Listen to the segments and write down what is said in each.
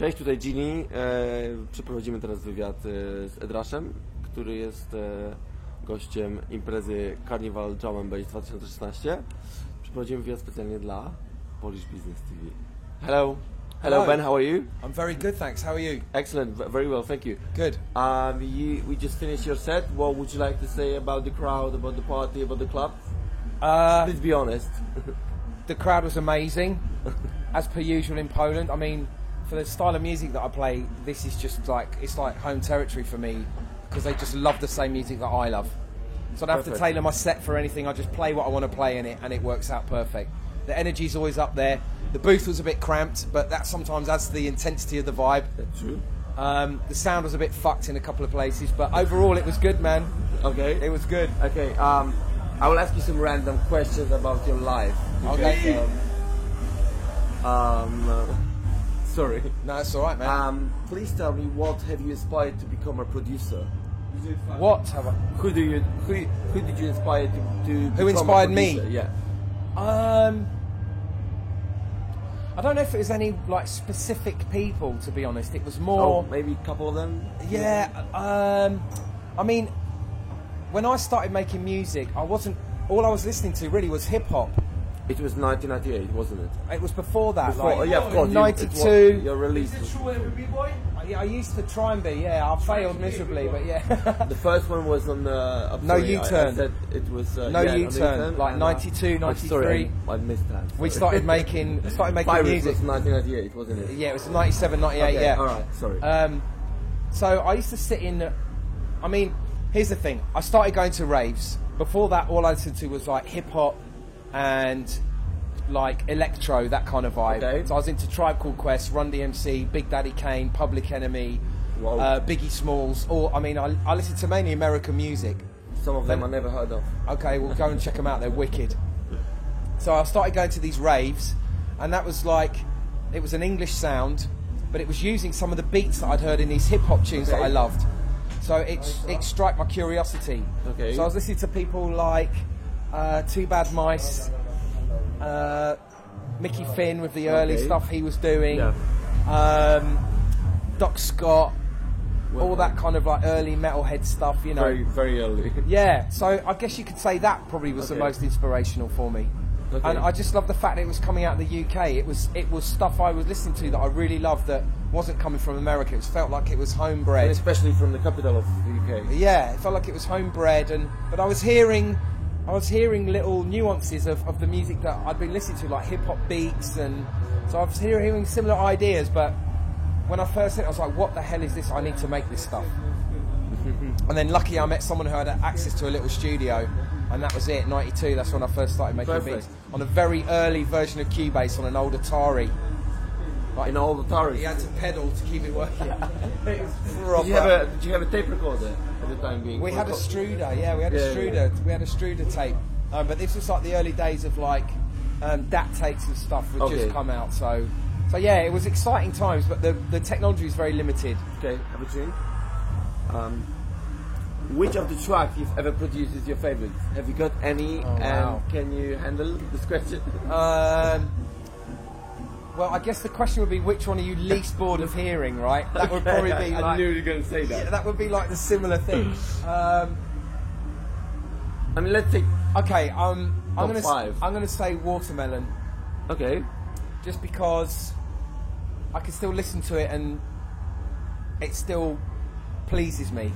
Cześć, tutaj Ginee. Przeprowadzimy teraz wywiad z Edraszem, który jest gościem imprezy Carnival Drum And Bass 2016. Przeprowadzimy wywiad specjalnie dla Polisz Biznes TV. Hello. Hello, Ben, how are you? I'm very good, thanks. How are you? Excellent, very well, thank you. Good. We just finished your set. What would you like to say about the crowd, about the party, about the club? Please be honest. The crowd was amazing, as per usual in Poland. I mean, for the style of music that I play, this is just like, it's like home territory for me, because they just love the same music that I love. So I don't have to tailor my set for anything, I just play what I want to play in it, and it works out perfect. The energy's always up there. The booth was a bit cramped, but that sometimes adds to the intensity of the vibe. That's true. The sound was a bit fucked in a couple of places, but overall it was good, man. Okay. It was good. Okay, I will ask you some random questions about your life. Okay. Sorry. No, it's alright, man. Please tell me, what have you inspired to become a producer? What have I... Who did you inspire to Who inspired me? Yeah. I don't know if it was any like specific people, to be honest. It was more... Oh, maybe a couple of them? Yeah, I mean, when I started making music, all I was listening to really was hip-hop. It was 1998, wasn't it? It was before that. Before, like, yeah, of course. 92. Your release. I used to try and be, yeah. I failed miserably, but yeah. The first one was on the... No U-turn. I said it was... No U-turn, like 92, 93. Sorry, I missed that. Sorry. We started making music. Virus was 1998, wasn't it? Yeah, it was 97, 98, okay, yeah. Alright, sorry. So I used to sit in... I mean, here's the thing. I started going to raves. Before that, all I listened to was like hip-hop and like electro, that kind of vibe. Okay. So I was into Tribe Called Quest, Run DMC, Big Daddy Kane, Public Enemy, Biggie Smalls. Or I mean, I listen to mainly American music. Some of them I never heard of. Okay, well go and check them out. They're wicked. So I started going to these raves, and that was like, it was an English sound, but it was using some of the beats that I'd heard in these hip hop tunes that I loved. So it struck my curiosity. Okay. So I was listening to people like Too Bad Mice, Mickey Finn with the early stuff he was doing, Doc Scott, all that kind of like early metalhead stuff, you know. Very, very early. Yeah, so I guess you could say that probably was the most inspirational for me. Okay. And I just love the fact that it was coming out of the UK. It was stuff I was listening to that I really loved that wasn't coming from America. It felt like it was homebred. And especially from the capital of the UK. Yeah, it felt like it was homebred, but I was hearing little nuances of the music that I'd been listening to, like hip-hop beats, and so I was hearing similar ideas, but when I first heard it, I was like, what the hell is this? I need to make this stuff. And then lucky I met someone who had access to a little studio, and that was it, 92, that's when I first started making beats. On a very early version of Cubase on an old Atari. Like an old Atari? He had to pedal to keep it working. It was proper. Did you have a tape recorder at the time being? We had a Struder, yeah, we had a Struder. Yeah. We had a Struder tape. But this was like the early days of like DAT tapes and stuff would just come out. So yeah, it was exciting times, but the technology was very limited. Okay, have a drink. Which of the tracks you've ever produced is your favorite? Have you got any? And can you handle this question? Well, I guess the question would be, which one are you least bored of hearing, right? That would probably be like... I knew you were going to say that. Yeah, that would be like the similar thing. I mean, let's say... Okay, I'm going to say Watermelon. Okay. Just because I can still listen to it and it still pleases me.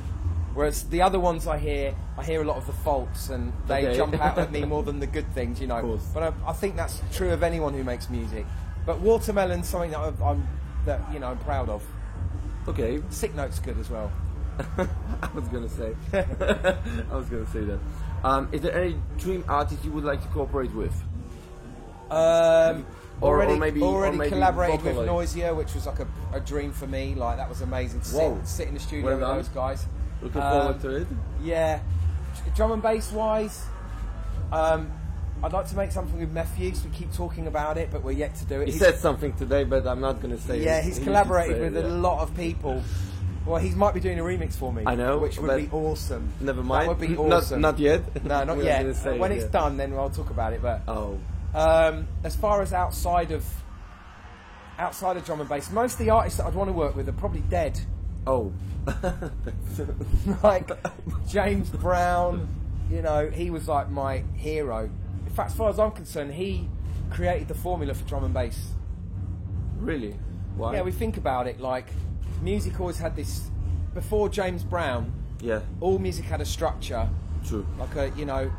Whereas the other ones I hear a lot of the faults, and they jump out at me more than the good things, you know. Of course. But I think that's true of anyone who makes music. But Watermelon's something that I'm proud of. Okay. Sick Note's good as well. I was gonna say that. Is there any dream artist you would like to cooperate with? Already collaborated with Noisier, which was like a dream for me. Like, that was amazing to sit in the studio with those guys. Looking forward to it. Yeah. Drum and bass wise, I'd like to make something with Matthews. We keep talking about it, but we're yet to do it. He said something today, but I'm not going to say it. Yeah, he's collaborated with a lot of people. Well, he might be doing a remix for me. I know. Which would be awesome. Never mind. That would be awesome. Not yet. No, not yet. When it's done, then I'll talk about it. But as as far as outside of outside of drum and bass, most of the artists that I'd want to work with are probably dead. Oh. Like James Brown, you know, he was like my hero. In fact, as far as I'm concerned, he created the formula for drum and bass. Really? Why? Yeah, we think about it, like, music always had this, before James Brown, Yeah. all music had a structure, True. like a, you know,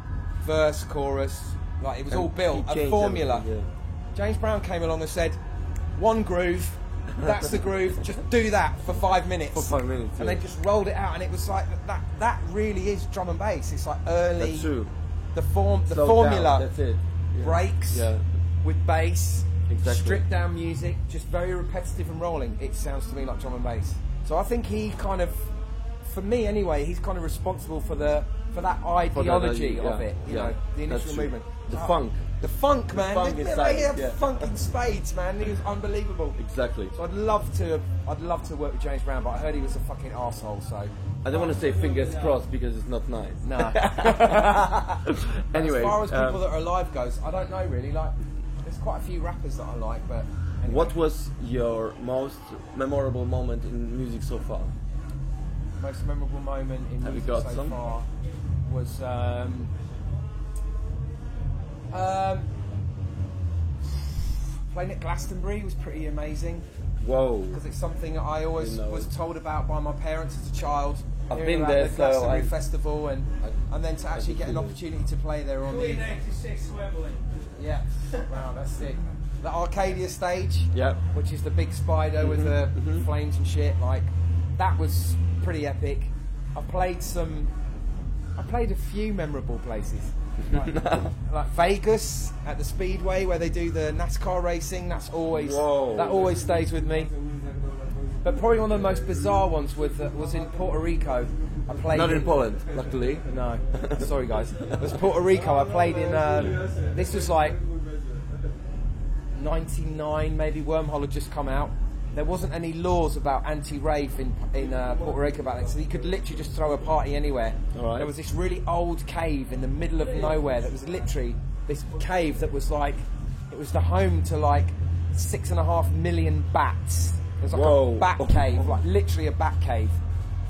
verse, chorus, like it was And all built, he a changed formula. everything, James Brown came along and said, one groove, that's the groove, just do that for 5 minutes. For 5 minutes. And they just rolled it out, and it was like, that really is drum and bass. It's like early, That's true. the Slow formula down, that's it. Yeah. breaks Yeah. with bass, Exactly. stripped down music, just very repetitive and rolling. It sounds to me like drum and bass. So I think he kind of, for me anyway, he's kind of responsible for that ideology of it. You know, the initial movement. The funk. The funk, man. funk They inside, had yeah. funk in spades, man. He was unbelievable. Exactly. So I'd love to work with James Brown, but I heard he was a fucking arsehole, so. I don't want to say fingers crossed because it's not nice. Nah. Anyway. As far as people that are alive goes, I don't know really. Like, there's quite a few rappers that I like, but. Anyway. What was your most memorable moment in music so far? Most memorable moment in Have you music got so some? far was playing at Glastonbury was pretty amazing Whoa. because it's something that I always Didn't know was it. told about by my parents as a child. I've hearing been about there, the so Glastonbury I- Festival, and then to actually get an feel it. opportunity to play there on the 86 Wembley. yeah, wow, that's it. The Arcadia stage, Yeah. which is the big spider with the flames and shit. Like, that was pretty epic. I played a few memorable places, like Vegas at the Speedway where they do the NASCAR racing. That always stays with me. But probably one of the most bizarre ones was in Puerto Rico. I played Not in Poland, luckily. No, sorry guys. It was Puerto Rico. I played in. This was like 99, maybe. Wormhole had just come out. There wasn't any laws about anti-rave in Puerto Rico back then, so you could literally just throw a party anywhere. Alright. There was this really old cave in the middle of nowhere that was literally this cave that was like, it was the home to like 6.5 million bats. It was like Whoa. a bat cave, like literally a bat cave.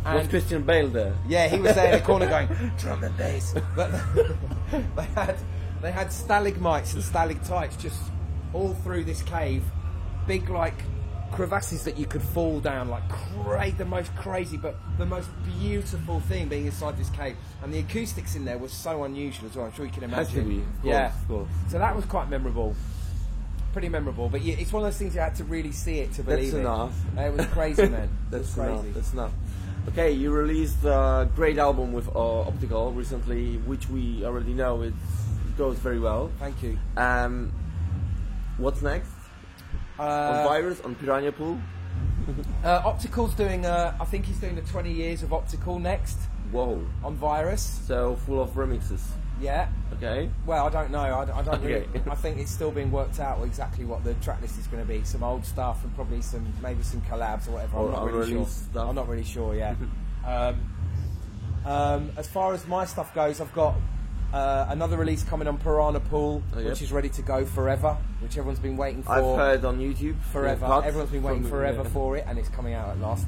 Was Christian Bale there? Yeah, he was there in the corner going, drum and bass. But they had stalagmites and stalactites just all through this cave. Big, like, crevasses that you could fall down, like, the most crazy, but the most beautiful thing being inside this cave. And the acoustics in there was so unusual as well, I'm sure you can imagine. Has to be, of course, yeah. of course. So that was quite memorable. Pretty memorable, but it's one of those things you had to really see it to believe That's it. enough. It was crazy, man. That's it was enough. crazy. That's enough. Okay, you released a great album with Optical recently, which we already know it goes very well. Thank you. What's next? On Virus, on Piranha Pool? Optical's doing, I think he's doing the 20 years of Optical next Whoa. on Virus. So full of remixes. Yeah. Okay. Well, I don't know. I don't really. Okay. I think it's still being worked out exactly what the track list is going to be. Some old stuff and probably maybe some collabs or whatever. Or I'm not really sure. unreleased stuff. I'm not really sure. Yeah. As far as my stuff goes, I've got another release coming on Piranha Pool, Oh, yep. which is ready to go forever, which everyone's been waiting for. I've heard on YouTube. Forever. cuts Everyone's been waiting from- forever yeah. for it, and it's coming out at last.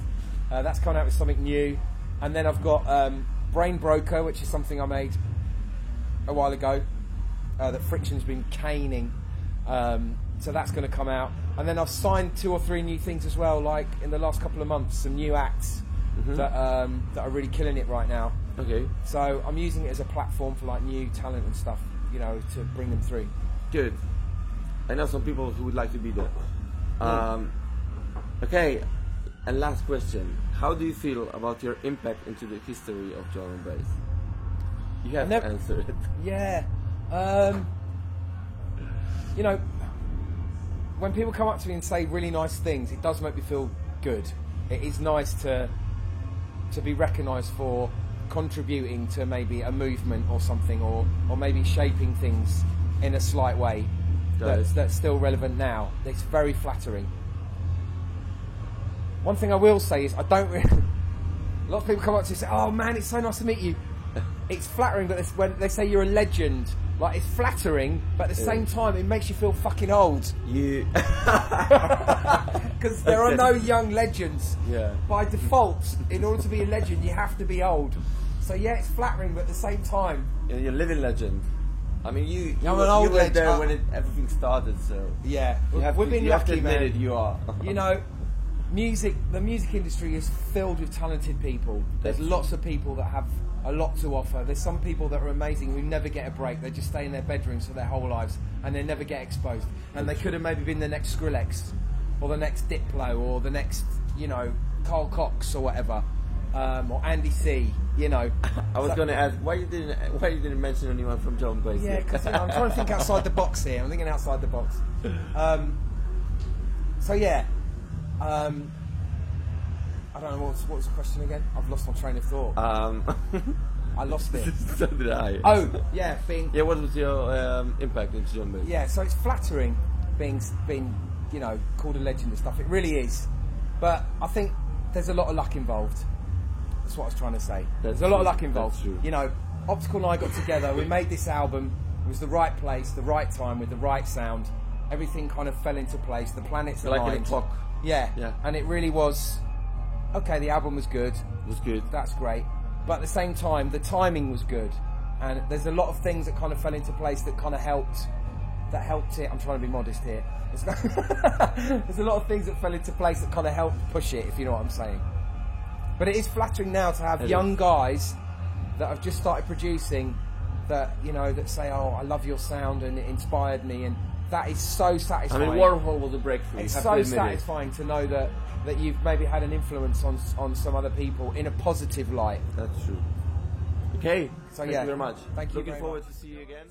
That's coming out with something new. And then I've got Brain Broker, which is something I made a while ago that Friction's been caning. So that's going to come out. And then I've signed 2 or 3 new things as well, like in the last couple of months, some new acts that are really killing it right now. Okay. So I'm using it as a platform for like new talent and stuff, you know, to bring them through. Good. I know some people who would like to be there. Okay, and last question. How do you feel about your impact into the history of drum and bass? You have to answer it. Yeah. You know, when people come up to me and say really nice things, it does make me feel good. It is nice to be recognised for contributing to maybe a movement or something, or maybe shaping things in a slight way that's still relevant now. It's very flattering. One thing I will say is I don't really... A lot of people come up to me and say, oh man, it's so nice to meet you. it's flattering, but when they say you're a legend, like it's flattering, but at the same time it makes you feel fucking old. Because there are no young legends. Yeah. By default, in order to be a legend, you have to be old. So yeah, it's flattering, but at the same time, you're a living legend. I mean, you old were there when everything started, so yeah, we've been lucky, man. You are. You know, the music industry is filled with talented people. There's lots of people that have a lot to offer. There's some people that are amazing who never get a break. They just stay in their bedrooms for their whole lives and they never get exposed. And they could have maybe been the next Skrillex or the next Diplo or the next, you know, Carl Cox or whatever, or Andy C. You know. I was going to ask why you didn't mention anyone from Drum And Bass. Yeah, because you know, I'm trying to think outside the box here. I'm thinking outside the box. So yeah. I don't know, what was the question again? I've lost my train of thought. I lost it. So did I. Oh, yeah, yeah, what was your impact into Drum And Bass? Yeah, so it's flattering being, you know, called a legend and stuff. It really is. But I think there's a lot of luck involved. That's what I was trying to say. There's a lot of luck involved. That's true. You know, Optical and I got together, we made this album. It was the right place, the right time, with the right sound. Everything kind of fell into place. The planets aligned. Like in a clock. Yeah. Yeah. And it really was... Okay, the album was good. It was good. That's great. But at the same time, the timing was good. And there's a lot of things that kind of fell into place that kind of helped. That helped it. I'm trying to be modest here. There's a lot of things that fell into place that kind of helped push it, if you know what I'm saying. But it is flattering now to have young guys that have just started producing that, you know, that say, oh, I love your sound and it inspired me. And that is so satisfying. I mean, Warhol was a breakthrough. It's so satisfying to know that you've maybe had an influence on some other people in a positive light. That's true. Okay, So thank yeah, you very much. Thank you. Looking forward to see you again.